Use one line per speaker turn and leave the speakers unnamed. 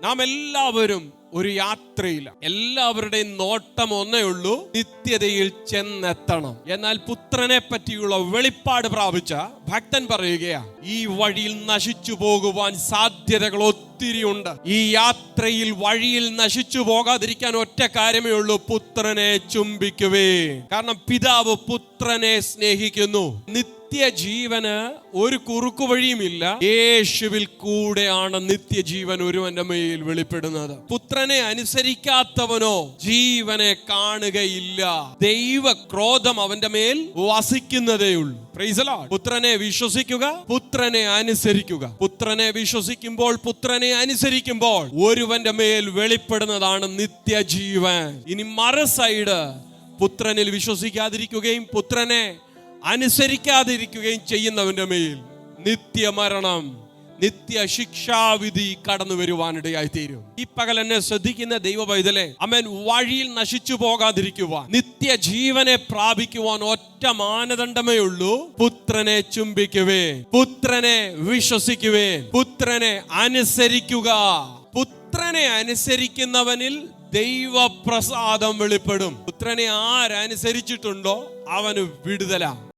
നാം എല്ലാവരും ഒരു യാത്രയിലാണ്. എല്ലാവരുടെയും നോട്ടം ഒന്നേ ഉള്ളൂ, നിത്യതയിൽ ചെന്നെത്തണം. എന്നാൽ പുത്രനെ പറ്റിയുള്ള വെളിപ്പാട് പ്രാപിച്ച ഭക്തൻ പറയുകയാ, ഈ വഴിയിൽ നശിച്ചു പോകുവാൻ സാധ്യതകൾ ഒത്തിരിയുണ്ട്. ഈ യാത്രയിൽ വഴിയിൽ നശിച്ചു പോകാതിരിക്കാൻ ഒറ്റ കാര്യമേ ഉള്ളൂ, പുത്രനെ ചുംബിക്കുവേ. കാരണം പിതാവ് പുത്രനെ സ്നേഹിക്കുന്നു. നിത്യജീവന് ഒരു കുറുക്കു വഴിയുമില്ല. യേശുവിൽ കൂടെയാണ് നിത്യജീവൻ ഒരുവന്റെ മേൽ വെളിപ്പെടുന്നത്. പുത്രനെ അനുസരിക്കാത്തവനോ ജീവനെ കാണുകയില്ല. ദൈവ ക്രോധം അവന്റെ മേൽ വസിക്കുന്നതേയുള്ളൂ. Praise the Lord. പുത്രനെ വിശ്വസിക്കുക, പുത്രനെ അനുസരിക്കുക. പുത്രനെ വിശ്വസിക്കുമ്പോൾ, പുത്രനെ അനുസരിക്കുമ്പോൾ ഒരുവന്റെ മേൽ വെളിപ്പെടുന്നതാണ് നിത്യജീവൻ. ഇനി മറു സൈഡ്, പുത്രനിൽ വിശ്വസിക്കാതിരിക്കുകയും പുത്രനെ അനുസരിക്കാതിരിക്കുകയും ചെയ്യുന്നവന്റെ മേൽ നിത്യമരണം, നിത്യ ശിക്ഷാവിധി കടന്നു വരുവാനിടയായി തീരും. ഈ പകൽ എന്നെ ശ്രദ്ധിക്കുന്ന ദൈവ പൈതലേ, ആമേൻ. വഴിയിൽ നശിച്ചു പോകാതിരിക്കുവാൻ, നിത്യജീവനെ പ്രാപിക്കുവാൻ ഒറ്റ മാനദണ്ഡമേ ഉള്ളൂ, പുത്രനെ ചുംബിക്കുവേ, പുത്രനെ വിശ്വസിക്കുവേ, പുത്രനെ അനുസരിക്കുക. പുത്രനെ അനുസരിക്കുന്നവനിൽ ദൈവപ്രസാദം വെളിപ്പെടും. പുത്രനെ ആരനുസരിച്ചിട്ടുണ്ടോ അവന് വിടുതല.